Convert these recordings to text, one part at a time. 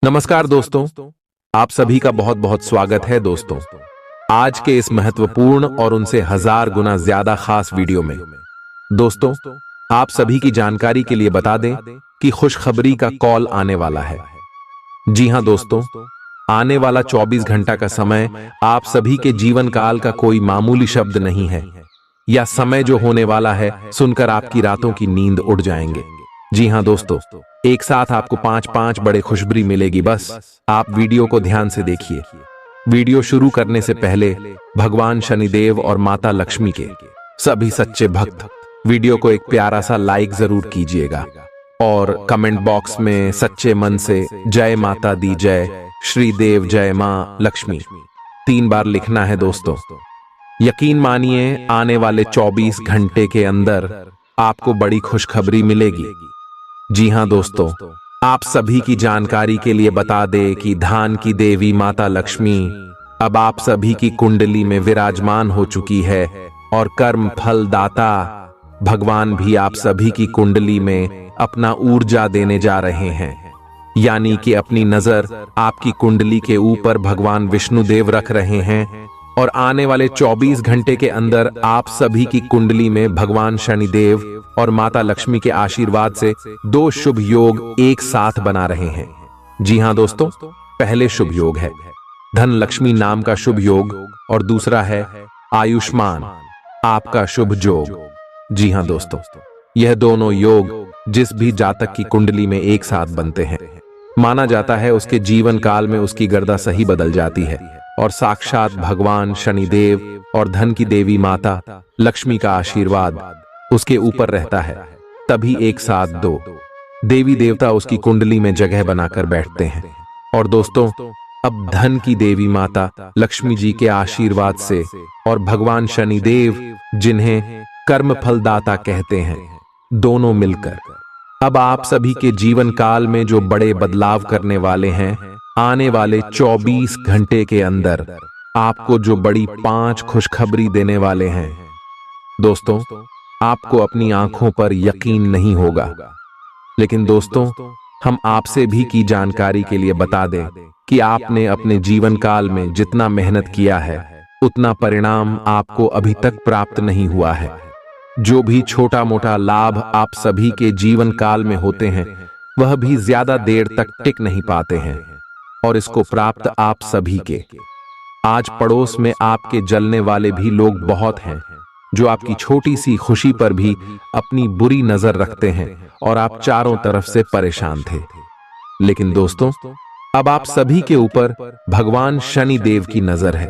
नमस्कार दोस्तों, आप सभी का बहुत बहुत स्वागत है दोस्तों। आज के इस महत्वपूर्ण और उनसे 1000 गुना ज्यादा खास वीडियो में दोस्तों, आप सभी की जानकारी के लिए बता दें कि खुशखबरी का कॉल आने वाला है। जी हां दोस्तों, आने वाला 24 घंटा का समय आप सभी के जीवन काल का कोई मामूली शब्द नहीं है, या समय जो होने वाला है सुनकर आपकी रातों की नींद उड़ जाएंगे। जी हां दोस्तों, एक साथ आपको 5-5 बड़े खुशखबरी मिलेगी। बस आप वीडियो को ध्यान से देखिए। वीडियो शुरू करने से पहले भगवान शनिदेव और माता लक्ष्मी के सभी सच्चे भक्त वीडियो को एक प्यारा सा लाइक जरूर कीजिएगा और कमेंट बॉक्स में सच्चे मन से जय माता दी जय, श्री देव जय मां लक्ष्मी 3 बार लिखना है दोस्तों। यकीन मानिए, आने वाले 24 घंटे के अंदर आपको बड़ी खुशखबरी मिलेगी। जी हां दोस्तों, आप सभी की जानकारी के लिए बता दें कि धान की देवी माता लक्ष्मी अब आप सभी की कुंडली में विराजमान हो चुकी है और कर्म फल दाता भगवान भी आप सभी की कुंडली में अपना ऊर्जा देने जा रहे हैं। यानी कि अपनी नजर आपकी कुंडली के ऊपर भगवान विष्णुदेव रख रहे हैं और आने वाले 24 घंटे के अंदर आप सभी की कुंडली में भगवान शनिदेव और माता लक्ष्मी के आशीर्वाद से 2 शुभ योग एक साथ बना रहे हैं। जी हां दोस्तों, पहले शुभ योग है धन लक्ष्मी नाम का शुभ योग और दूसरा है आयुष्मान आपका शुभ योग। जी हां दोस्तों, यह दोनों योग जिस भी जातक की कुंडली में एक साथ बनते हैं, माना जाता है उसके जीवन काल में उसकी गर्दा सही बदल जाती है और साक्षात भगवान शनिदेव और धन की देवी माता लक्ष्मी का आशीर्वाद उसके ऊपर रहता है। तभी एक साथ 2 देवी देवता उसकी कुंडली में जगह बनाकर बैठते हैं। और दोस्तों, अब धन की देवी माता लक्ष्मी जी के आशीर्वाद से और भगवान शनिदेव जिन्हें कर्म फलदाता कहते हैं, दोनों मिलकर अब आप सभी के जीवन काल में जो बड़े बदलाव करने वाले हैं, आने वाले 24 घंटे के अंदर आपको जो बड़ी 5 खुशखबरी देने वाले हैं। दोस्तों, आपको अपनी आंखों पर यकीन नहीं होगा, लेकिन दोस्तों हम आपसे भी की जानकारी के लिए बता दें कि आपने अपने जीवन काल में जितना मेहनत किया है उतना परिणाम आपको अभी तक प्राप्त नहीं हुआ है। जो भी छोटा मोटा लाभ आप सभी के जीवन काल में होते हैं वह भी ज्यादा देर तक टिक नहीं पाते हैं और इसको प्राप्त आप सभी के आज पड़ोस में आपके जलने वाले भी लोग बहुत हैं, जो आपकी छोटी सी खुशी पर भी अपनी बुरी नजर रखते हैं और आप चारों तरफ से परेशान थे। लेकिन दोस्तों, अब आप सभी के ऊपर भगवान शनि देव की नजर है।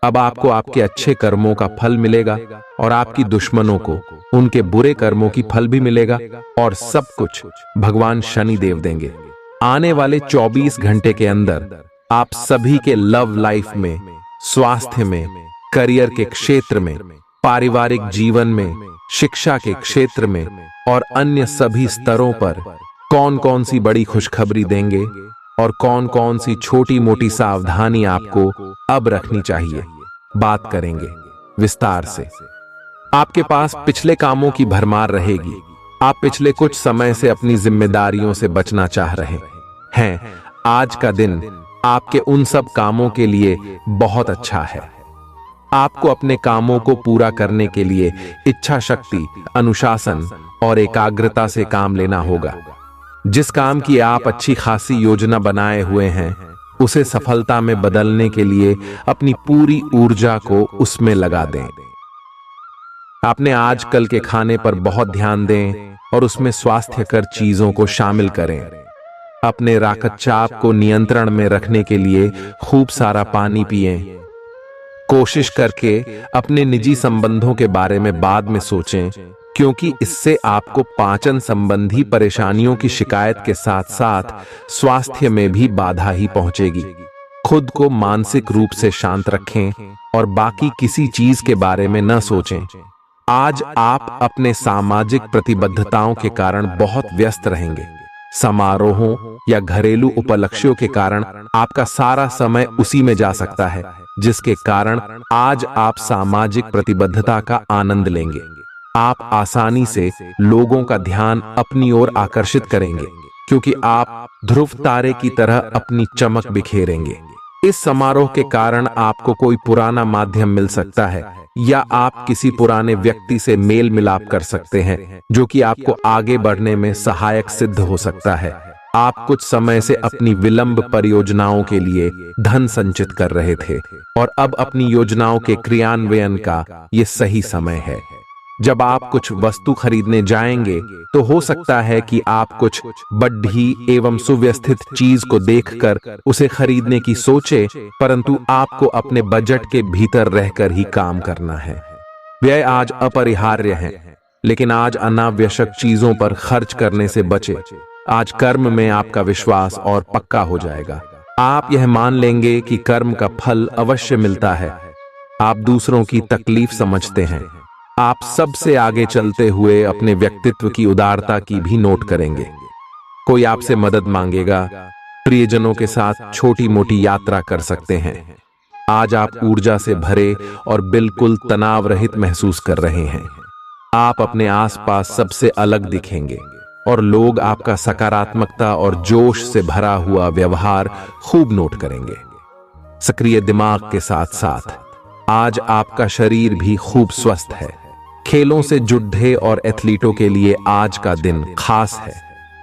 अब आपको आपके अच्छे कर्मों का फल मिलेगा और आपकी दुश्मनों को उनके बुरे कर्मों की फल भी मिलेगा और सब कुछ भगवान शनि देव देंगे। आने वाले 24 घंटे के अंदर आप सभी के लव लाइफ में, स्वास्थ्य में, करियर के क्षेत्र में, पारिवारिक जीवन में, शिक्षा के क्षेत्र में और अन्य सभी स्तरों पर कौन कौन सी बड़ी खुशखबरी देंगे और कौन कौन सी छोटी मोटी सावधानी आपको अब रखनी चाहिए, बात करेंगे विस्तार से। आपके पास पिछले कामों की भरमार रहेगी। आप पिछले कुछ समय से अपनी जिम्मेदारियों से बचना चाह रहे हैं। आज का दिन आपके उन सब कामों के लिए बहुत अच्छा है। आपको अपने कामों को पूरा करने के लिए इच्छा शक्ति, अनुशासन और एकाग्रता से काम लेना होगा। जिस काम की आप अच्छी खासी योजना बनाए हुए हैं, उसे सफलता में बदलने के लिए अपनी पूरी ऊर्जा को उसमें लगा दें। अपने आजकल के खाने पर बहुत ध्यान दें और उसमें स्वास्थ्यकर चीजों को शामिल करें। अपने रक्तचाप को नियंत्रण में रखने के लिए खूब सारा पानी पिएं। कोशिश करके अपने निजी संबंधों के बारे में बाद में सोचें, क्योंकि इससे आपको पाचन संबंधी परेशानियों की शिकायत के साथ साथ स्वास्थ्य में भी बाधा ही पहुंचेगी। खुद को मानसिक रूप से शांत रखें और बाकी किसी चीज के बारे में न सोचें। आज आप अपने सामाजिक प्रतिबद्धताओं के कारण बहुत व्यस्त रहेंगे। समारोहों या घरेलू उपलक्ष्यों के कारण आपका सारा समय उसी में जा सकता है, जिसके कारण आज आप सामाजिक प्रतिबद्धता का आनंद लेंगे। आप आसानी से लोगों का ध्यान अपनी ओर आकर्षित करेंगे, क्योंकि आप ध्रुव तारे की तरह अपनी चमक बिखेरेंगे। इस समारोह के कारण आपको कोई पुराना माध्यम मिल सकता है या आप किसी पुराने व्यक्ति से मेल मिलाप कर सकते हैं जो कि आपको आगे बढ़ने में सहायक सिद्ध हो सकता है। आप कुछ समय से अपनी विलंब परियोजनाओं के लिए धन संचित कर रहे थे और अब अपनी योजनाओं के क्रियान्वयन का ये सही समय है। जब आप कुछ वस्तु खरीदने जाएंगे तो हो सकता है कि आप कुछ बढ़ी एवं सुव्यवस्थित चीज को देखकर उसे खरीदने की सोचे, परंतु आपको अपने बजट के भीतर रहकर ही काम करना है। व्यय आज अपरिहार्य है, लेकिन आज अनावश्यक चीजों पर खर्च करने से बचे। आज कर्म में आपका विश्वास और पक्का हो जाएगा। आप यह मान लेंगे कि कर्म का फल अवश्य मिलता है। आप दूसरों की तकलीफ समझते हैं। आप सबसे आगे चलते हुए अपने व्यक्तित्व की उदारता की भी नोट करेंगे। कोई आपसे मदद मांगेगा। प्रियजनों के साथ छोटी मोटी यात्रा कर सकते हैं। आज आप ऊर्जा से भरे और बिल्कुल तनाव रहित महसूस कर रहे हैं। आप अपने आसपास सबसे अलग दिखेंगे और लोग आपका सकारात्मकता और जोश से भरा हुआ व्यवहार खूब नोट करेंगे। सक्रिय दिमाग के साथ साथ आज आपका शरीर भी खूब स्वस्थ है। खेलों से जुड़े और एथलीटों के लिए आज का दिन खास है,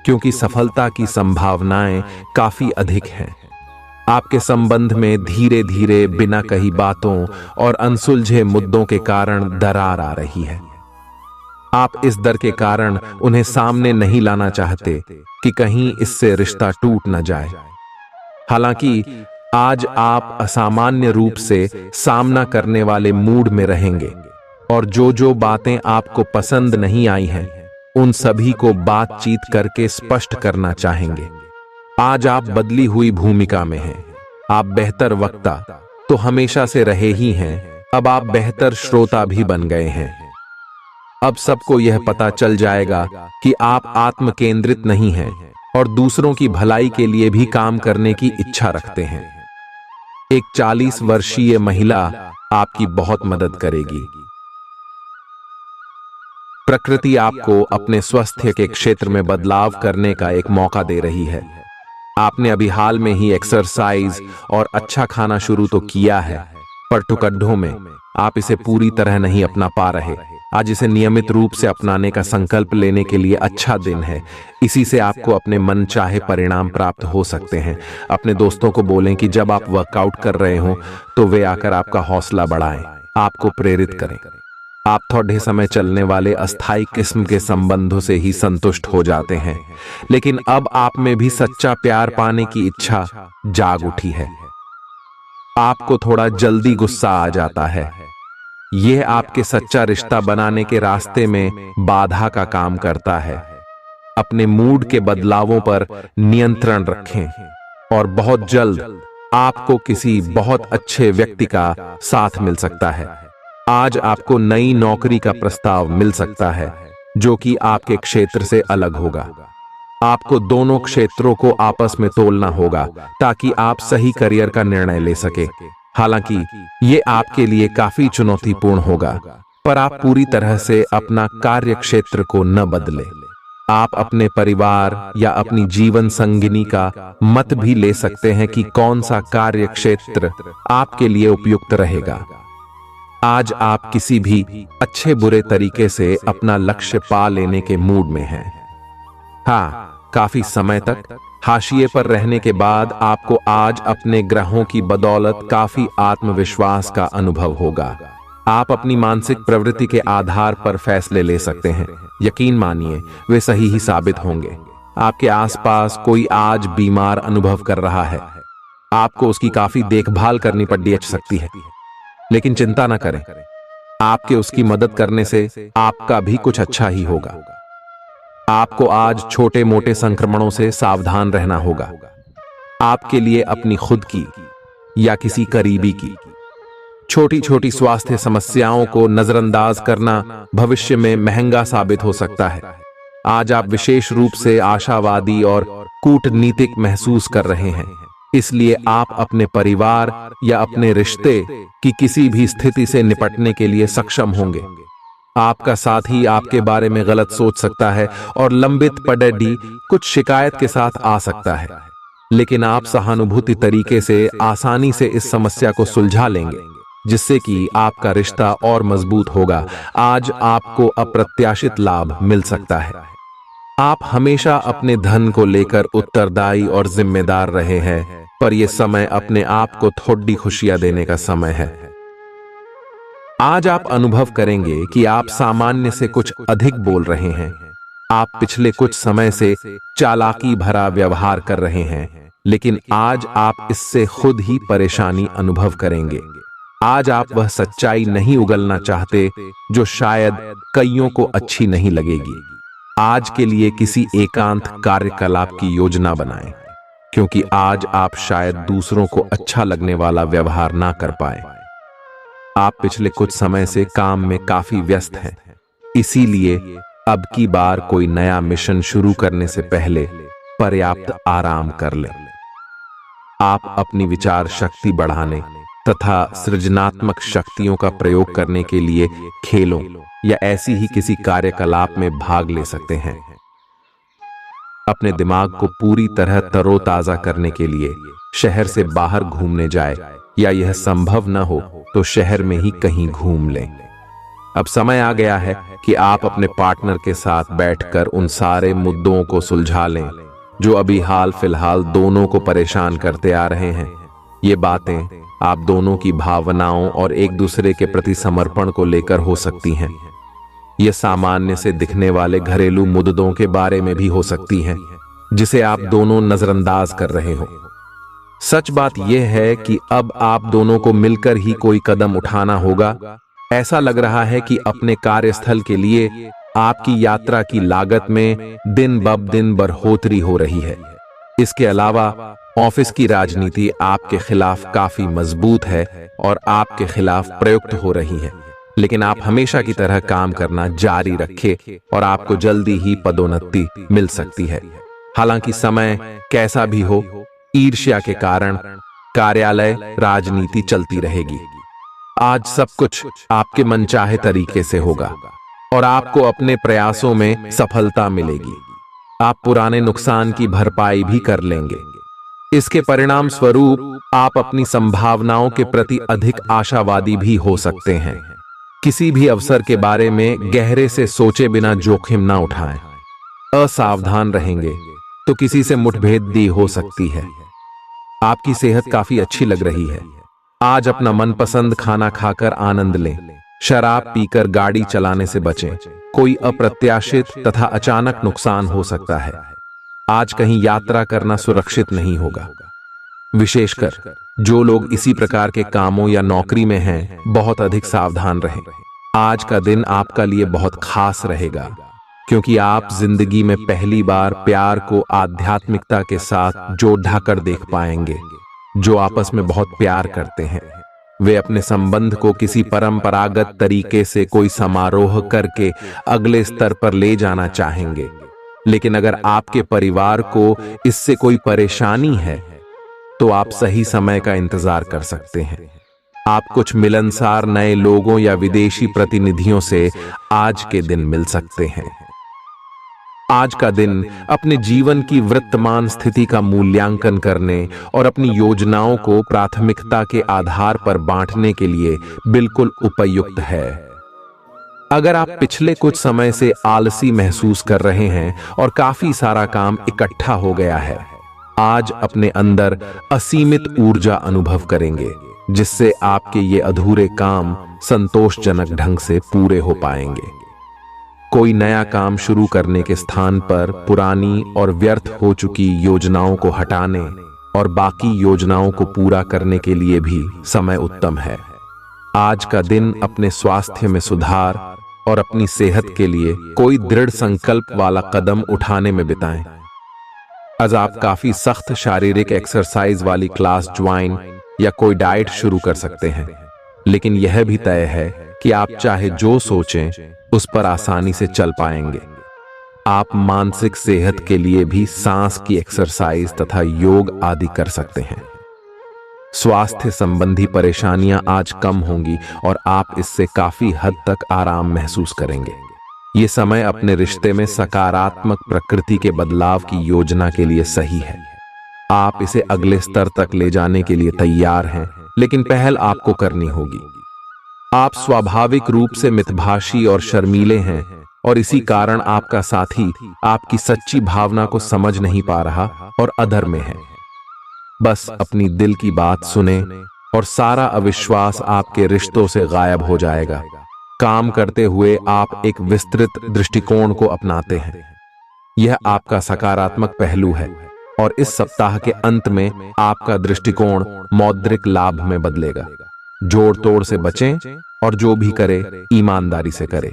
क्योंकि सफलता की संभावनाएं काफी अधिक हैं। आपके संबंध में धीरे धीरे बिना कही बातों और अनसुलझे मुद्दों के कारण दरार आ रही है। आप इस डर के कारण उन्हें सामने नहीं लाना चाहते कि कहीं इससे रिश्ता टूट न जाए। हालांकि आज आप असामान्य रूप से सामना करने वाले मूड में रहेंगे और जो बातें आपको पसंद नहीं आई हैं, उन सभी को बातचीत करके स्पष्ट करना चाहेंगे। आज आप बदली हुई भूमिका में हैं। आप बेहतर वक्ता तो हमेशा से रहे ही हैं, अब आप बेहतर श्रोता भी बन गए हैं। अब सबको यह पता चल जाएगा कि आप आत्म केंद्रित नहीं हैं और दूसरों की भलाई के लिए भी काम करने की इच्छा रखते हैं। एक 40 वर्षीय महिला आपकी बहुत मदद करेगी। प्रकृति आपको अपने स्वास्थ्य के क्षेत्र में बदलाव करने का एक मौका दे रही है। आपने अभी हाल में ही एक्सरसाइज और अच्छा खाना शुरू तो किया है, पर टुकड़ों में आप इसे पूरी तरह नहीं अपना पा रहे। आज इसे नियमित रूप से अपनाने का संकल्प लेने के लिए अच्छा दिन है। इसी से आपको अपने मन चाहे परिणाम प्राप्त हो सकते हैं। अपने दोस्तों को बोलें कि जब आप वर्कआउट कर रहे हो तो वे आकर आपका हौसला बढ़ाएं, आपको प्रेरित करें। आप थोड़े समय चलने वाले अस्थायी किस्म के संबंधों से ही संतुष्ट हो जाते हैं, लेकिन अब आप में भी सच्चा प्यार पाने की इच्छा जाग उठी है। आपको थोड़ा जल्दी गुस्सा आ जाता है। यह आपके सच्चा रिश्ता बनाने के रास्ते में बाधा का काम करता है। अपने मूड के बदलावों पर नियंत्रण रखें और बहुत जल्द आपको किसी बहुत अच्छे व्यक्ति का साथ मिल सकता है। आज आपको नई नौकरी का प्रस्ताव मिल सकता है जो कि आपके क्षेत्र से अलग होगा। आपको दोनों क्षेत्रों को आपस में तोलना होगा ताकि आप सही करियर का निर्णय ले सके। हालांकि ये आपके लिए काफी चुनौतीपूर्ण होगा, पर आप पूरी तरह से अपना कार्य क्षेत्र को न बदलें। आप अपने परिवार या अपनी जीवन संगिनी का मत भी ले सकते हैं कि कौन सा कार्य क्षेत्र आपके लिए उपयुक्त रहेगा। आज आप किसी भी अच्छे बुरे तरीके से अपना लक्ष्य पा लेने के मूड में हैं। हाँ, काफी समय तक हाशिए पर रहने के बाद आपको आज अपने ग्रहों की बदौलत काफी आत्मविश्वास का अनुभव होगा। आप अपनी मानसिक प्रवृत्ति के आधार पर फैसले ले सकते हैं। यकीन मानिए, वे सही ही साबित होंगे। आपके आसपास कोई आज बीमार अनुभव कर रहा है। आपको उसकी काफी देखभाल करनी पड़ सकती है, लेकिन चिंता न करें, आपके उसकी मदद करने से आपका भी कुछ अच्छा ही होगा। आपको आज छोटे मोटे संक्रमणों से सावधान रहना होगा। आपके लिए अपनी खुद की या किसी करीबी की छोटी छोटी स्वास्थ्य समस्याओं को नजरअंदाज करना भविष्य में महंगा साबित हो सकता है। आज आप विशेष रूप से आशावादी और कूटनीतिक महसूस कर रहे हैं, इसलिए आप अपने परिवार या अपने रिश्ते की किसी भी स्थिति से निपटने के लिए सक्षम होंगे। आपका साथी आपके बारे में गलत सोच सकता है और लंबित पड़ी कुछ शिकायत के साथ आ सकता है, लेकिन आप सहानुभूति तरीके से आसानी से इस समस्या को सुलझा लेंगे, जिससे कि आपका रिश्ता और मजबूत होगा। आज आपको अप्रत्याशित लाभ मिल सकता है। आप हमेशा अपने धन को लेकर उत्तरदायी और जिम्मेदार रहे हैं, पर यह समय अपने आप को थोड़ी खुशियां देने का समय है। आज आप अनुभव करेंगे कि आप सामान्य से कुछ अधिक बोल रहे हैं। आप पिछले कुछ समय से चालाकी भरा व्यवहार कर रहे हैं, लेकिन आज आप इससे खुद ही परेशानी अनुभव करेंगे। आज आप वह सच्चाई नहीं उगलना चाहते जो शायद कईयों को अच्छी नहीं लगेगी। आज के लिए किसी एकांत कार्यकलाप की योजना बनाएं, क्योंकि आज आप शायद दूसरों को अच्छा लगने वाला व्यवहार ना कर पाए। आप पिछले कुछ समय से काम में काफी व्यस्त हैं, इसीलिए अब की बार कोई नया मिशन शुरू करने से पहले पर्याप्त आराम कर लें। आप अपनी विचार शक्ति बढ़ाने तथा सृजनात्मक शक्तियों का प्रयोग करने के लिए खेलों या ऐसी ही किसी कार्यकलाप में भाग ले सकते हैं। अपने दिमाग को पूरी तरह तरोताजा करने के लिए शहर से बाहर घूमने जाए, या यह संभव न हो तो शहर में ही कहीं घूम लें। अब समय आ गया है कि आप अपने पार्टनर के साथ बैठकर उन सारे मुद्दों को सुलझा लें जो अभी हाल फिलहाल दोनों को परेशान करते आ रहे हैं। ये बातें आप दोनों की भावनाओं और एक दूसरे के प्रति समर्पण को लेकर हो सकती हैं। ये सामान्य से दिखने वाले घरेलू मुद्दों के बारे में भी हो सकती हैं, जिसे आप दोनों नजरअंदाज कर रहे हो। सच बात यह है कि अब आप दोनों को मिलकर ही कोई कदम उठाना होगा। ऐसा लग रहा है कि अपने कार्यस्थल के लिए आपकी यात्रा की लागत में दिन ब दिन बढ़ोतरी हो रही है। इसके अलावा ऑफिस की राजनीति आपके खिलाफ काफी मजबूत है और आपके खिलाफ प्रयुक्त हो रही है, लेकिन आप हमेशा की तरह काम करना जारी रखें और आपको जल्दी ही पदोन्नति मिल सकती है। हालांकि समय कैसा भी हो, ईर्ष्या के कारण कार्यालय राजनीति चलती रहेगी। आज सब कुछ आपके मनचाहे तरीके से होगा और आपको अपने प्रयासों में सफलता मिलेगी। आप पुराने नुकसान की भरपाई भी कर लेंगे। इसके परिणाम स्वरूप आप अपनी संभावनाओं के प्रति अधिक आशावादी भी हो सकते हैं। किसी भी अवसर के बारे में गहरे से सोचे बिना जोखिम ना उठाएं। असावधान रहेंगे तो किसी से मुठभेड़ भी हो सकती है। आपकी सेहत काफी अच्छी लग रही है। आज अपना मनपसंद खाना खाकर आनंद लें। शराब पीकर गाड़ी चलाने से बचें। कोई अप्रत्याशित तथा अचानक नुकसान हो सकता है। आज कहीं यात्रा करना सुरक्षित नहीं होगा। विशेषकर जो लोग इसी प्रकार के कामों या नौकरी में हैं, बहुत अधिक सावधान रहें। आज का दिन आपका लिए बहुत खास रहेगा, क्योंकि आप जिंदगी में पहली बार प्यार को आध्यात्मिकता के साथ जोड़ कर देख पाएंगे। जो आपस में बहुत प्यार करते हैं, वे अपने संबंध को किसी परंपरागत तरीके से कोई समारोह करके अगले स्तर पर ले जाना चाहेंगे। लेकिन अगर आपके परिवार को इससे कोई परेशानी है, तो आप सही समय का इंतजार कर सकते हैं। आप कुछ मिलनसार नए लोगों या विदेशी प्रतिनिधियों से आज के दिन मिल सकते हैं। आज का दिन अपने जीवन की वर्तमान स्थिति का मूल्यांकन करने और अपनी योजनाओं को प्राथमिकता के आधार पर बांटने के लिए बिल्कुल उपयुक्त है। अगर आप पिछले कुछ समय से आलसी महसूस कर रहे हैं और काफी सारा काम इकट्ठा हो गया है, आज अपने अंदर असीमित ऊर्जा अनुभव करेंगे, जिससे आपके ये अधूरे काम संतोषजनक ढंग से पूरे हो पाएंगे। कोई नया काम शुरू करने के स्थान पर पुरानी और व्यर्थ हो चुकी योजनाओं को हटाने और बाकी योजनाओं को पूरा करने के लिए भी समय उत्तम है। आज का दिन अपने स्वास्थ्य में सुधार और अपनी सेहत के लिए कोई दृढ़ संकल्प वाला कदम उठाने में बिताएं। आज आप काफी सख्त शारीरिक एक्सरसाइज वाली क्लास ज्वाइन या कोई डाइट शुरू कर सकते हैं, लेकिन यह भी तय है कि आप चाहे जो सोचें उस पर आसानी से चल पाएंगे। आप मानसिक सेहत के लिए भी सांस की एक्सरसाइज तथा योग आदि कर सकते हैं। स्वास्थ्य संबंधी परेशानियां आज कम होंगी और आप इससे काफी हद तक आराम महसूस करेंगे। ये समय अपने रिश्ते में सकारात्मक प्रकृति के बदलाव की योजना के लिए सही है। आप इसे अगले स्तर तक ले जाने के लिए तैयार हैं, लेकिन पहल आपको करनी होगी। आप स्वाभाविक रूप से मितभाषी और शर्मीले हैं और इसी कारण आपका साथी आपकी सच्ची भावना को समझ नहीं पा रहा और अधर में है। बस अपनी दिल की बात सुने और सारा अविश्वास आपके रिश्तों से गायब हो जाएगा। काम करते हुए आप एक विस्तृत दृष्टिकोण को अपनाते हैं। यह आपका सकारात्मक पहलू है और इस सप्ताह के अंत में आपका दृष्टिकोण मौद्रिक लाभ में बदलेगा। जोड़ तोड़ से बचें और जो भी करे ईमानदारी से करे।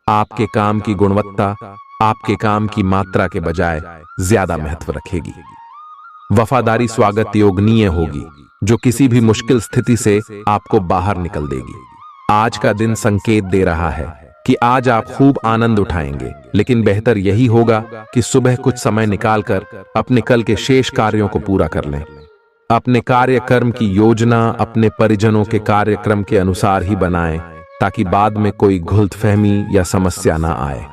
आपके काम की गुणवत्ता आपके काम की मात्रा के बजाय ज्यादा महत्व रखेगी। वफादारी स्वागत योग्य होगी, जो किसी भी मुश्किल स्थिति से आपको बाहर निकल देगी। आज का दिन संकेत दे रहा है कि आज आप खूब आनंद उठाएंगे, लेकिन बेहतर यही होगा कि सुबह कुछ समय निकालकर अपने कल के शेष कार्यों को पूरा कर लें। अपने कार्यक्रम की योजना अपने परिजनों के कार्यक्रम के अनुसार ही बनाएं, ताकि बाद में कोई गलतफहमी या समस्या ना आए।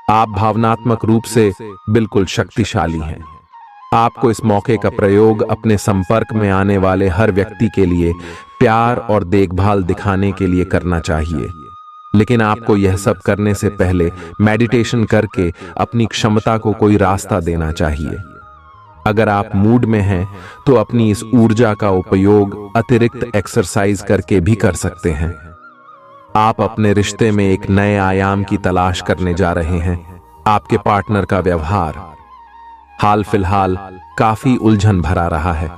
आप भावनात्मक रूप से बिल्कुल शक्तिशाली हैं। आपको इस मौके का प्रयोग अपने संपर्क में आने वाले हर व्यक्ति के लिए प्यार और देखभाल दिखाने के लिए करना चाहिए, लेकिन आपको यह सब करने से पहले मेडिटेशन करके अपनी क्षमता को कोई रास्ता देना चाहिए। अगर आप मूड में हैं तो अपनी इस ऊर्जा का उपयोग अतिरिक्त एक्सरसाइज करके भी कर सकते हैं। आप अपने रिश्ते में एक नए आयाम की तलाश करने जा रहे हैं। आपके पार्टनर का व्यवहार हाल फिलहाल काफी उलझन भरा रहा है,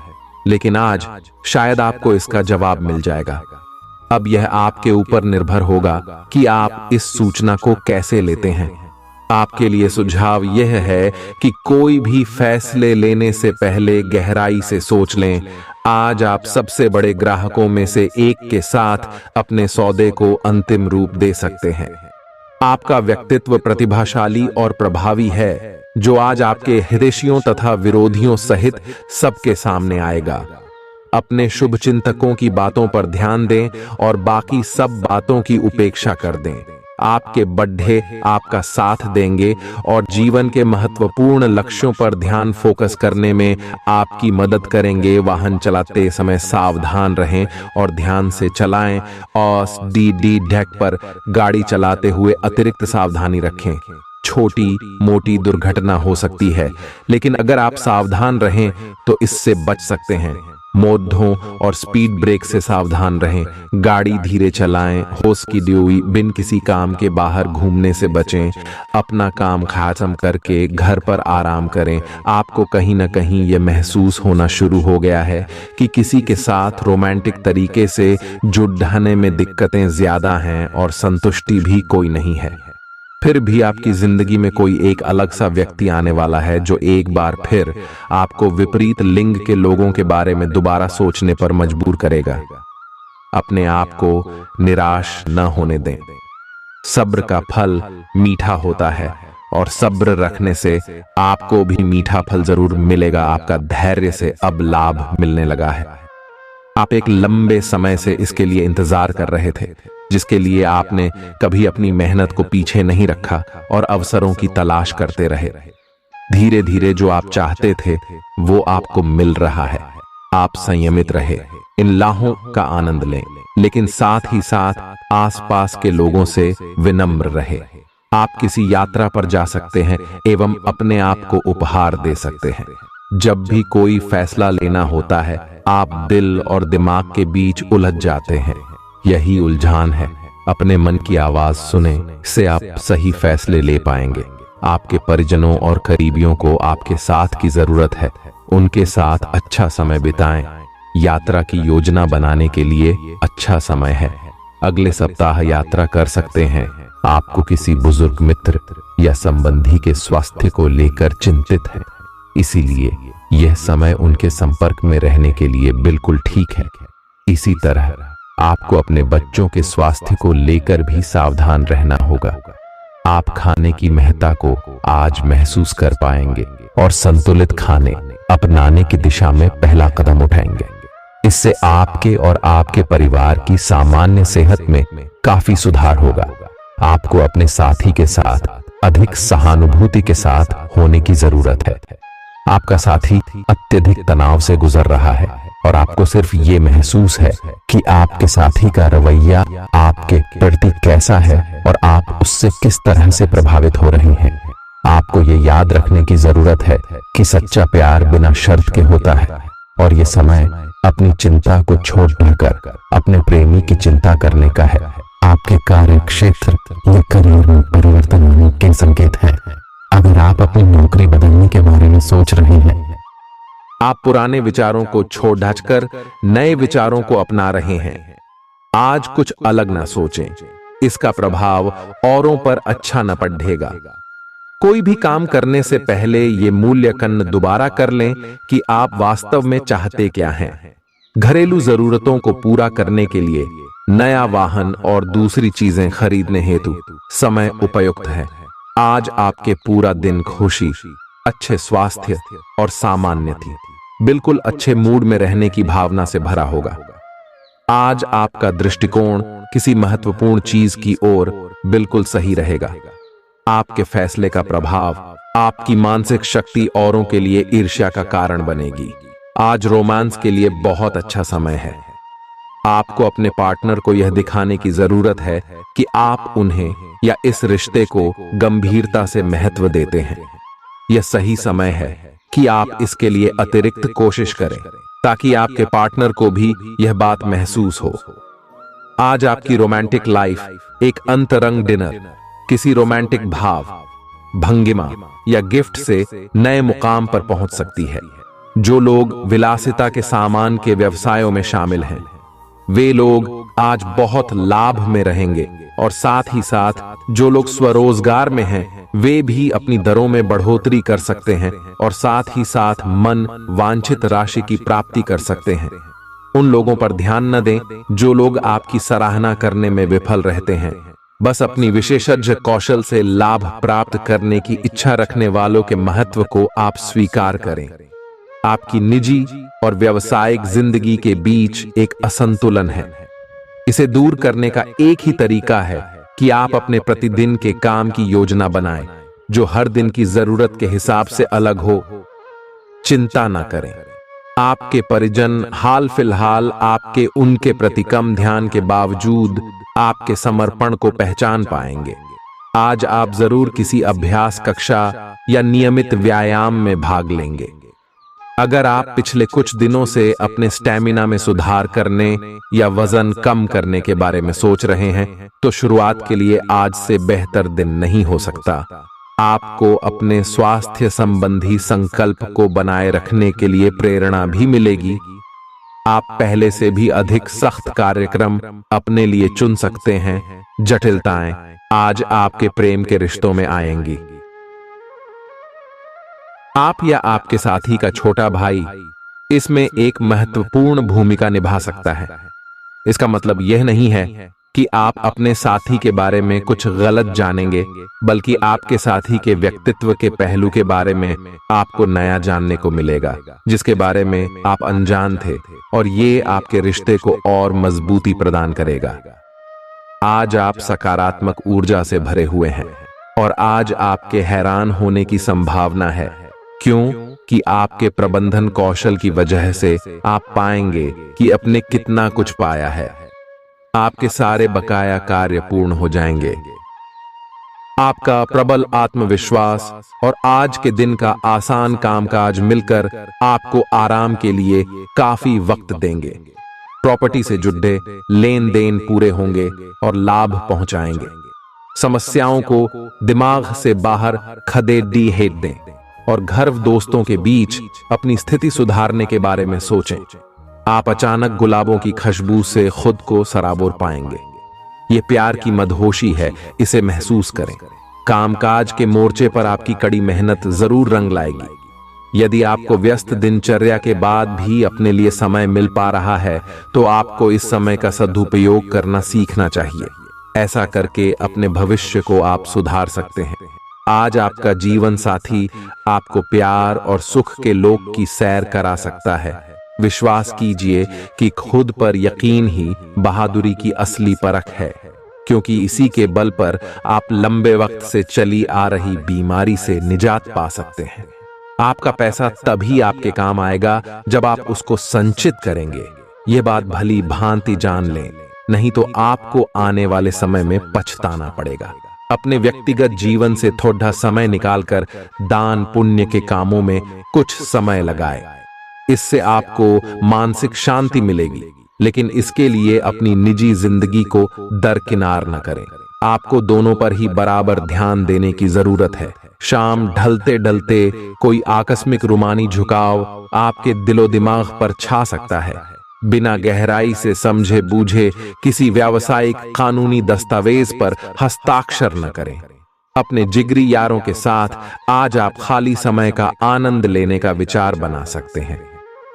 लेकिन आज शायद आपको इसका जवाब मिल जाएगा। अब यह आपके ऊपर निर्भर होगा कि आप इस सूचना को कैसे लेते हैं। आपके लिए सुझाव यह है कि कोई भी फैसले लेने से पहले गहराई से सोच लें। आज आप सबसे बड़े ग्राहकों में से एक के साथ अपने सौदे को अंतिम रूप दे सकते हैं। आपका व्यक्तित्व प्रतिभाशाली और प्रभावी है, जो आज आपके हितैषियों तथा विरोधियों सहित सबके सामने आएगा। अपने शुभचिंतकों की बातों पर ध्यान दें और बाकी सब बातों की उपेक्षा कर दें। आपके बड्ढे आपका साथ देंगे और जीवन के महत्वपूर्ण लक्ष्यों पर ध्यान फोकस करने में आपकी मदद करेंगे। वाहन चलाते समय सावधान रहें और ध्यान से चलाएं। OSDD डेक पर गाड़ी चलाते हुए अतिरिक्त सावधानी रखें। छोटी मोटी दुर्घटना हो सकती है, लेकिन अगर आप सावधान रहें तो इससे बच सकते हैं। मोड़ों और स्पीड ब्रेक से सावधान रहें। गाड़ी धीरे चलाएं। होश की ड्यूई बिन किसी काम के बाहर घूमने से बचें। अपना काम खत्म करके घर पर आराम करें। आपको कहीं ना कहीं यह महसूस होना शुरू हो गया है कि किसी के साथ रोमांटिक तरीके से जुड़ने में दिक्कतें ज्यादा हैं और संतुष्टि भी कोई नहीं है। फिर भी आपकी जिंदगी में कोई एक अलग सा व्यक्ति आने वाला है, जो एक बार फिर आपको विपरीत लिंग के लोगों के बारे में दोबारा सोचने पर मजबूर करेगा। अपने आप को निराश न होने दें। सब्र का फल मीठा होता है और सब्र रखने से आपको भी मीठा फल जरूर मिलेगा। आपका धैर्य से अब लाभ मिलने लगा है। आप एक लंबे समय से इसके लिए इंतजार कर रहे थे, जिसके लिए आपने कभी अपनी मेहनत को पीछे नहीं रखा और अवसरों की तलाश करते रहे। धीरे धीरे जो आप चाहते थे वो आपको मिल रहा है। आप संयमित रहे, इन लाहों का आनंद लें, लेकिन साथ ही साथ आसपास के लोगों से विनम्र रहे। आप किसी यात्रा पर जा सकते हैं एवं अपने आप को उपहार दे सकते हैं। जब भी कोई फैसला लेना होता है, आप दिल और दिमाग के बीच उलझ जाते हैं। यही उलझान है। अपने मन की आवाज सुने, इससे आप सही फैसले ले पाएंगे। आपके परिजनों और करीबियों को आपके साथ की जरूरत है। उनके साथ अच्छा समय बिताएं। यात्रा की योजना बनाने के लिए अच्छा समय है। अगले सप्ताह यात्रा कर सकते हैं। आपको किसी बुजुर्ग मित्र या संबंधी के स्वास्थ्य को लेकर चिंतित है, इसीलिए यह समय उनके संपर्क में रहने के लिए बिल्कुल ठीक है। इसी तरह आपको अपने बच्चों के स्वास्थ्य को लेकर भी सावधान रहना होगा। आप खाने की महत्ता को आज महसूस कर पाएंगे और संतुलित खाने अपनाने की दिशा में पहला कदम उठाएंगे। इससे आपके और आपके परिवार की सामान्य सेहत में काफी सुधार होगा। आपको अपने साथी के साथ अधिक सहानुभूति के साथ होने की जरूरत है। आपका साथी अत्यधिक तनाव से गुजर रहा है और आपको सिर्फ ये महसूस है कि आपके साथी का रवैया आपके प्रति कैसा है और आप उससे किस तरह से प्रभावित हो रहे हैं। आपको ये याद रखने की जरूरत है कि सच्चा प्यार बिना शर्त के होता है और ये समय अपनी चिंता को छोड़ कर अपने प्रेमी की चिंता करने का है। आपके कार्य क्षेत्र या करियर में परिवर्तन आने के संकेत हैं। अगर आप अपनी नौकरी बदलने के बारे में सोच रहे हैं, आप पुराने विचारों को छोड़ ढाकर नए विचारों को अपना रहे हैं। आज कुछ अलग ना सोचें, इसका प्रभाव औरों पर अच्छा न पड़ेगा। कोई भी काम करने से पहले ये मूल्यांकन दोबारा कर लें कि आप वास्तव में चाहते क्या हैं। घरेलू जरूरतों को पूरा करने के लिए नया वाहन और दूसरी चीजें खरीदने हेतु समय उपयुक्त है। आज आपके पूरा दिन खुशी, अच्छे स्वास्थ्य और सामान्य थी बिल्कुल अच्छे मूड में रहने की भावना से भरा होगा। आज आपका दृष्टिकोण किसी महत्वपूर्ण चीज की ओर बिल्कुल सही रहेगा। आपके फैसले का प्रभाव आपकी मानसिक शक्ति औरों के लिए ईर्ष्या का कारण बनेगी। आज रोमांस के लिए बहुत अच्छा समय है। आपको अपने पार्टनर को यह दिखाने की जरूरत है कि आप उन्हें या इस रिश्ते को गंभीरता से महत्व देते हैं। यह सही समय है कि आप इसके लिए अतिरिक्त कोशिश करें ताकि आपके पार्टनर को भी यह बात महसूस हो। आज आपकी रोमांटिक लाइफ एक अंतरंग डिनर, किसी रोमांटिक भाव, भंगिमा या गिफ्ट से नए मुकाम पर पहुंच सकती है। जो लोग विलासिता के सामान के व्यवसायों में शामिल हैं, वे लोग आज बहुत लाभ में रहेंगे और साथ ही साथ जो लोग स्वरोजगार में हैं, वे भी अपनी दरों में बढ़ोतरी कर सकते हैं और साथ ही साथ मन वांछित राशि की प्राप्ति कर सकते हैं। उन लोगों पर ध्यान न दें जो लोग आपकी सराहना करने में विफल रहते हैं। बस अपनी विशेषज्ञ कौशल से लाभ प्राप्त करने की इच्छा रखने वालों के महत्व को आप स्वीकार करें। आपकी निजी और व्यावसायिक जिंदगी के बीच एक असंतुलन है। इसे दूर करने का एक ही तरीका है कि आप अपने प्रतिदिन के काम की योजना बनाएं, जो हर दिन की जरूरत के हिसाब से अलग हो। चिंता ना करें, आपके परिजन हाल फिलहाल आपके उनके प्रति कम ध्यान के बावजूद आपके समर्पण को पहचान पाएंगे। आज आप जरूर किसी अभ्यास कक्षा या नियमित व्यायाम में भाग लेंगे। अगर आप पिछले कुछ दिनों से अपने स्टैमिना में सुधार करने या वजन कम करने के बारे में सोच रहे हैं, तो शुरुआत के लिए आज से बेहतर दिन नहीं हो सकता। आपको अपने स्वास्थ्य संबंधी संकल्प को बनाए रखने के लिए प्रेरणा भी मिलेगी। आप पहले से भी अधिक सख्त कार्यक्रम अपने लिए चुन सकते हैं। जटिलताएं आज आपके प्रेम के रिश्तों में आएंगी। आप या आपके साथी का छोटा भाई इसमें एक महत्वपूर्ण भूमिका निभा सकता है। इसका मतलब यह नहीं है कि आप अपने साथी के बारे में कुछ गलत जानेंगे, बल्कि आपके साथी के व्यक्तित्व के पहलू के बारे में आपको नया जानने को मिलेगा, जिसके बारे में आप अनजान थे, और ये आपके रिश्ते को और मजबूती प्रदान करेगा। आज आप सकारात्मक ऊर्जा से भरे हुए हैं और आज आपके हैरान होने की संभावना है, क्योंकि आपके प्रबंधन कौशल की वजह से आप पाएंगे कि आपने कितना कुछ पाया है। आपके सारे बकाया कार्य पूर्ण हो जाएंगे। आपका प्रबल आत्मविश्वास और आज के दिन का आसान कामकाज मिलकर आपको आराम के लिए काफी वक्त देंगे। प्रॉपर्टी से जुड़े लेन देन पूरे होंगे और लाभ पहुंचाएंगे। समस्याओं को दिमाग से बाहर खदेड़ हेट दें और घर दोस्तों के बीच अपनी स्थिति सुधारने के बारे में सोचें। आप अचानक गुलाबों की खुशबू से खुद को सराबोर पाएंगे। ये प्यार की मदहोशी है, इसे महसूस करें। कामकाज के मोर्चे पर आपकी कड़ी मेहनत जरूर रंग लाएगी। यदि आपको व्यस्त दिनचर्या के बाद भी अपने लिए समय मिल पा रहा है, तो आपको इस समय का सदुपयोग करना सीखना चाहिए। ऐसा करके अपने भविष्य को आप सुधार सकते हैं। आज आपका जीवन साथी आपको प्यार और सुख के लोक की सैर करा सकता है। विश्वास कीजिए कि खुद पर यकीन ही बहादुरी की असली परख है, क्योंकि इसी के बल पर आप लंबे वक्त से चली आ रही बीमारी से निजात पा सकते हैं। आपका पैसा तभी आपके काम आएगा जब आप उसको संचित करेंगे। ये बात भली भांति जान लें, नहीं तो आपको आने वाले समय में पछताना पड़ेगा। अपने व्यक्तिगत जीवन से थोड़ा समय निकालकर दान पुण्य के कामों में कुछ समय लगाए। इससे आपको मानसिक शांति मिलेगी, लेकिन इसके लिए अपनी निजी जिंदगी को दरकिनार न करें। आपको दोनों पर ही बराबर ध्यान देने की जरूरत है। शाम ढलते ढलते कोई आकस्मिक रूमानी झुकाव आपके दिलो दिमाग पर छा सकता है। बिना गहराई से समझे बूझे किसी व्यावसायिक कानूनी दस्तावेज पर हस्ताक्षर न करें। अपने जिगरी यारों के साथ आज आप खाली समय का आनंद लेने का विचार बना सकते हैं।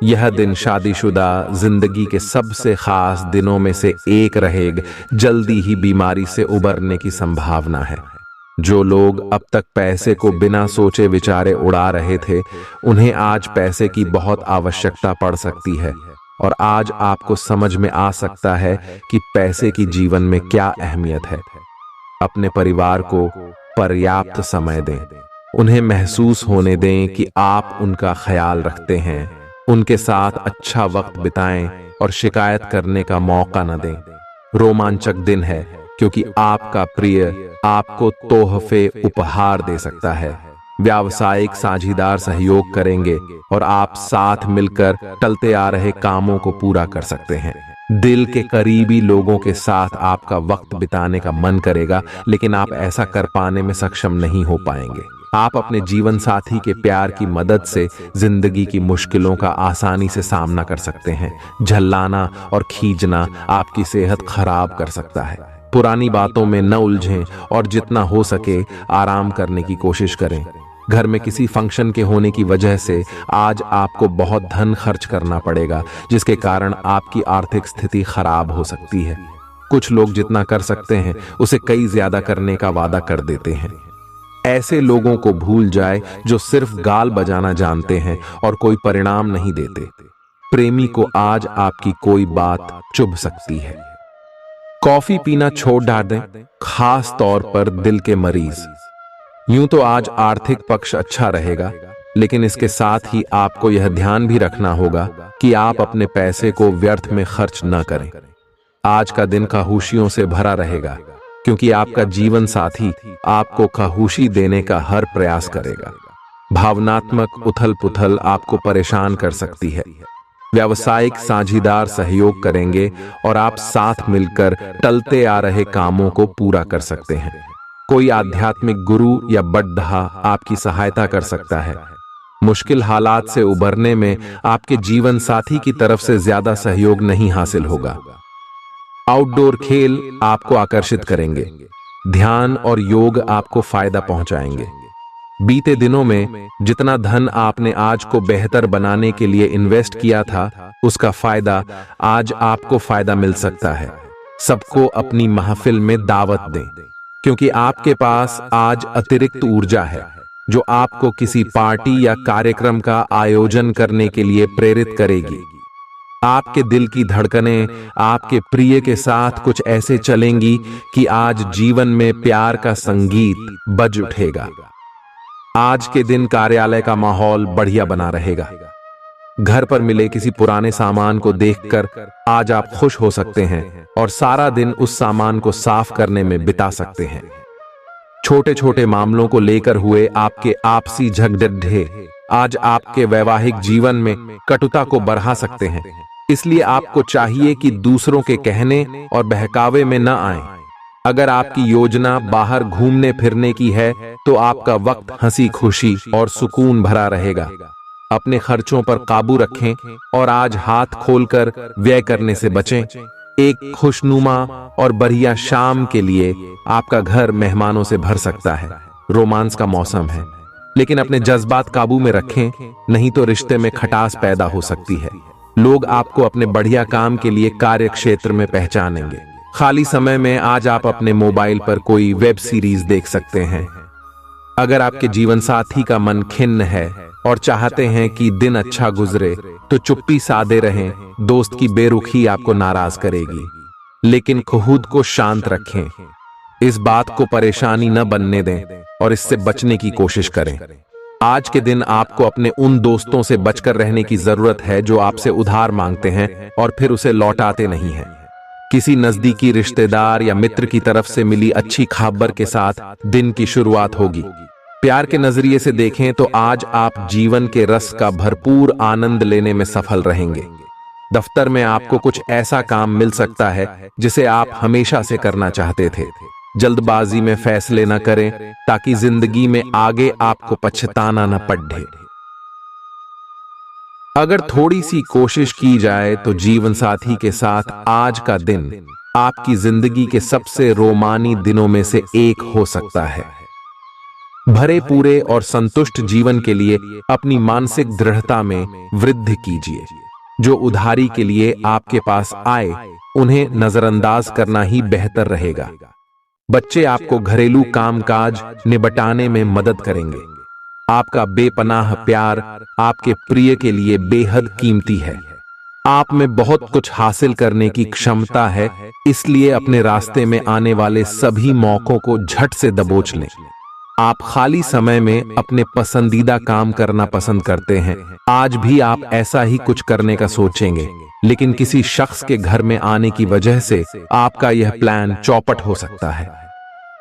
यह दिन शादीशुदा जिंदगी के सबसे खास दिनों में से एक रहेगा। जल्दी ही बीमारी से उबरने की संभावना है। जो लोग अब तक पैसे को बिना सोचे विचारे उड़ा रहे थे, उन्हें आज पैसे की बहुत आवश्यकता पड़ सकती है, और आज आपको समझ में आ सकता है कि पैसे की जीवन में क्या अहमियत है। अपने परिवार को पर्याप्त समय दें। उन्हें महसूस होने दें कि आप उनका ख्याल रखते हैं। उनके साथ अच्छा वक्त बिताएं और शिकायत करने का मौका न दें। रोमांचक दिन है, क्योंकि आपका प्रिय आपको तोहफे उपहार दे सकता है। व्यावसायिक साझीदार सहयोग करेंगे और आप साथ मिलकर टलते आ रहे कामों को पूरा कर सकते हैं। दिल के करीबी लोगों के साथ आपका वक्त बिताने का मन करेगा, लेकिन आप ऐसा कर पाने में सक्षम नहीं हो पाएंगे। आप अपने जीवन साथी के प्यार की मदद से जिंदगी की मुश्किलों का आसानी से सामना कर सकते हैं। झल्लाना और खींचना आपकी सेहत खराब कर सकता है। पुरानी बातों में न उलझें और जितना हो सके आराम करने की कोशिश करें। घर में किसी फंक्शन के होने की वजह से आज आपको बहुत धन खर्च करना पड़ेगा, जिसके कारण आपकी आर्थिक स्थिति खराब हो सकती है। कुछ लोग जितना कर सकते हैं उसे कई ज्यादा करने का वादा कर देते हैं। ऐसे लोगों को भूल जाए जो सिर्फ गाल बजाना जानते हैं और कोई परिणाम नहीं देते। प्रेमी को आज आपकी कोई बात चुभ सकती है। कॉफी पीना छोड़ दें, खास तौर पर दिल के मरीज। यूं तो आज आर्थिक पक्ष अच्छा रहेगा, लेकिन इसके साथ ही आपको यह ध्यान भी रखना होगा कि आप अपने पैसे को व्यर्थ में खर्च न करें। आज का दिन खामोशियों से भरा रहेगा, क्योंकि आपका जीवन साथी आपको खामोशी देने का हर प्रयास करेगा। भावनात्मक उथल पुथल आपको परेशान कर सकती है। व्यावसायिक साझीदार सहयोग करेंगे और आप साथ मिलकर टलते आ रहे कामों को पूरा कर सकते हैं। कोई आध्यात्मिक गुरु या बड्ढा आपकी सहायता कर सकता है। मुश्किल हालात से उबरने में आपके जीवन साथी की तरफ से ज्यादा सहयोग नहीं हासिल होगा। आउटडोर खेल आपको आकर्षित करेंगे। ध्यान और योग आपको फायदा पहुंचाएंगे। बीते दिनों में जितना धन आपने आज को बेहतर बनाने के लिए इन्वेस्ट किया था, उसका फायदा आज आपको फायदा मिल सकता है। सबको अपनी महफिल में दावत दें, क्योंकि आपके पास आज अतिरिक्त ऊर्जा है जो आपको किसी पार्टी या कार्यक्रम का आयोजन करने के लिए प्रेरित करेगी। आपके दिल की धड़कनें आपके प्रिय के साथ कुछ ऐसे चलेंगी कि आज जीवन में प्यार का संगीत बज उठेगा। आज के दिन कार्यालय का माहौल बढ़िया बना रहेगा। घर पर मिले किसी पुराने सामान को देखकर आज आप खुश हो सकते हैं और सारा दिन उस सामान को साफ करने में बिता सकते हैं। छोटे छोटे मामलों को लेकर हुए आपके आपसी झगड़े आज आपके वैवाहिक जीवन में कटुता को बढ़ा सकते हैं। इसलिए आपको चाहिए कि दूसरों के कहने और बहकावे में न आएं। अगर आपकी योजना बाहर घूमने फिरने की है तो आपका वक्त हंसी खुशी और सुकून भरा रहेगा। अपने खर्चों पर काबू रखें और आज हाथ खोलकर व्यय करने से बचें। एक खुशनुमा और बढ़िया शाम के लिए आपका घर मेहमानों से भर सकता है। रोमांस का मौसम है, लेकिन अपने जज्बात काबू में रखें, नहीं तो रिश्ते में खटास पैदा हो सकती है। लोग आपको अपने बढ़िया काम के लिए कार्य क्षेत्र में पहचानेंगे। खाली समय में आज आप अपने मोबाइल पर कोई वेब सीरीज देख सकते हैं। अगर आपके जीवन साथी का मन खिन्न है और चाहते हैं कि दिन अच्छा गुजरे तो चुप्पी साधे रहें। दोस्त की बेरुखी आपको नाराज करेगी, लेकिन खुद को शांत रखें। इस बात को परेशानी न बनने दें और इससे बचने की कोशिश करें। आज के दिन आपको अपने उन दोस्तों से बचकर रहने की जरूरत है जो आपसे उधार मांगते हैं और फिर उसे लौटाते नहीं हैं। किसी नजदीकी रिश्तेदार या मित्र की तरफ से मिली अच्छी खबर के साथ दिन की शुरुआत होगी। प्यार के नजरिए से देखें तो आज आप जीवन के रस का भरपूर आनंद लेने में सफल रहेंगे। दफ्तर में आपको कुछ ऐसा काम मिल सकता है जिसे आप हमेशा से करना चाहते थे। जल्दबाजी में फैसले न करें ताकि जिंदगी में आगे आपको पछताना न पड़े। अगर थोड़ी सी कोशिश की जाए तो जीवन साथी के साथ आज का दिन आपकी जिंदगी के सबसे रोमानी दिनों में से एक हो सकता है। भरे पूरे और संतुष्ट जीवन के लिए अपनी मानसिक दृढ़ता में वृद्धि कीजिए। जो उधारी के लिए आपके पास आए उन्हें नजरअंदाज करना ही बेहतर रहेगा। बच्चे आपको घरेलू कामकाज निपटाने में मदद करेंगे। आपका बेपनाह प्यार आपके प्रिय के लिए बेहद कीमती है। आप में बहुत कुछ हासिल करने की क्षमता है, इसलिए अपने रास्ते में आने वाले सभी मौकों को झट से दबोच लें। आप खाली समय में अपने पसंदीदा काम करना पसंद करते हैं। आज भी आप ऐसा ही कुछ करने का सोचेंगे, लेकिन किसी शख्स के घर में आने की वजह से आपका यह प्लान चौपट हो सकता है।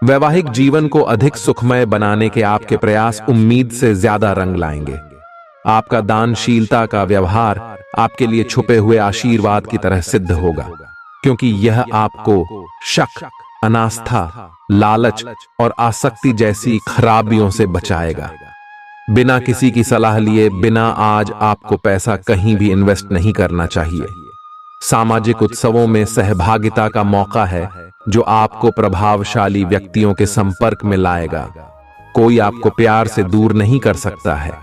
वैवाहिक जीवन को अधिक सुखमय बनाने के आपके प्रयास उम्मीद से ज्यादा रंग लाएंगे। आपका दानशीलता का व्यवहार आपके लिए छुपे हुए आशीर्वाद की तरह सिद्ध होगा, क्योंकि यह आपको शक, अनास्था, लालच और आसक्ति जैसी खराबियों से बचाएगा। बिना किसी की सलाह लिए बिना आज आपको पैसा कहीं भी इन्वेस्ट नहीं करना चाहिए। सामाजिक उत्सवों में सहभागिता का मौका है जो आपको प्रभावशाली व्यक्तियों के संपर्क में लाएगा। कोई आपको प्यार से दूर नहीं कर सकता है।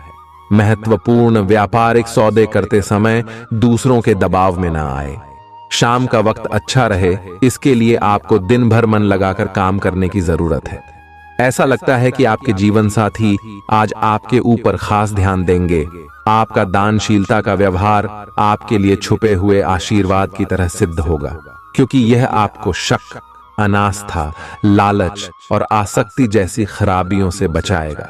महत्वपूर्ण व्यापारिक सौदे करते समय दूसरों के दबाव में ना आए। शाम का वक्त अच्छा रहे, इसके लिए आपको दिन भर मन लगाकर काम करने की जरूरत है। ऐसा लगता है कि आपके जीवन साथी आज आपके ऊपर खास ध्यान देंगे। आपका दानशीलता का व्यवहार आपके लिए छुपे हुए आशीर्वाद की तरह सिद्ध होगा, क्योंकि यह आपको शक, अनास्था, लालच और आसक्ति जैसी खराबियों से बचाएगा।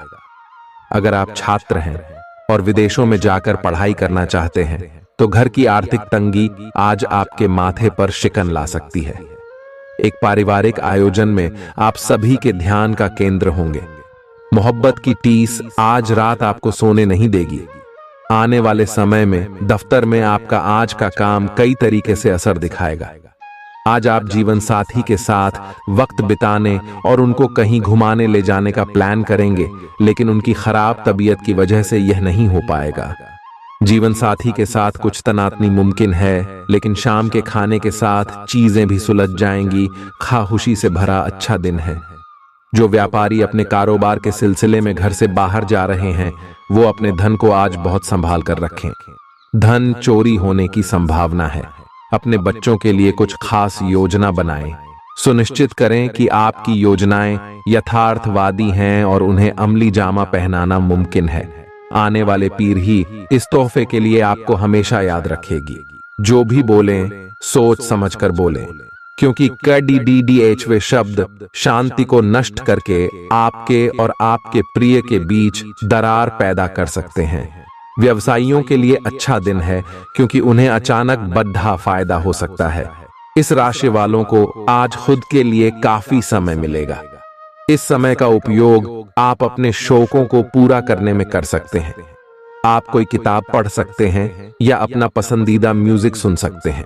अगर आप छात्र हैं और विदेशों में जाकर पढ़ाई करना चाहते हैं तो घर की आर्थिक तंगी आज आपके माथे पर शिकन ला सकती है। एक पारिवारिक आयोजन में आप सभी के ध्यान का केंद्र होंगे। मोहब्बत की टीस आज रात आपको सोने नहीं देगी। आने वाले समय में दफ्तर में आपका आज का काम कई तरीके से असर दिखाएगा। आज आप जीवन साथी के साथ वक्त बिताने और उनको कहीं घुमाने ले जाने का प्लान करेंगे, लेकिन उनकी खराब तबीयत की वजह से यह नहीं हो पाएगा। जीवन साथी के साथ कुछ तनातनी मुमकिन है, लेकिन शाम के खाने के साथ चीजें भी सुलझ जाएंगी। खामोशी से भरा अच्छा दिन है। जो व्यापारी अपने कारोबार के सिलसिले में घर से बाहर जा रहे हैं वो अपने धन को आज बहुत संभाल कर रखें। धन चोरी होने की संभावना है। अपने बच्चों के लिए कुछ खास योजना बनाएं। सुनिश्चित करें कि आपकी योजनाएं यथार्थवादी हैं और उन्हें अमली जामा पहनाना मुमकिन है। आने वाले पीढ़ी इस तोहफे के लिए आपको हमेशा याद रखेगी। जो भी बोलें सोच समझकर बोलें, क्योंकि KDDH वे शब्द शांति को नष्ट करके आपके और आपके प्रिय के बीच दरार पैदा कर सकते हैं। व्यवसायियों के लिए अच्छा दिन है, क्योंकि उन्हें अचानक बड़ा फायदा हो सकता है। इस राशि वालों को आज खुद के लिए काफी समय मिलेगा। इस समय का उपयोग आप अपने शौकों को पूरा करने में कर सकते हैं। आप कोई किताब पढ़ सकते हैं या अपना पसंदीदा म्यूजिक सुन सकते हैं।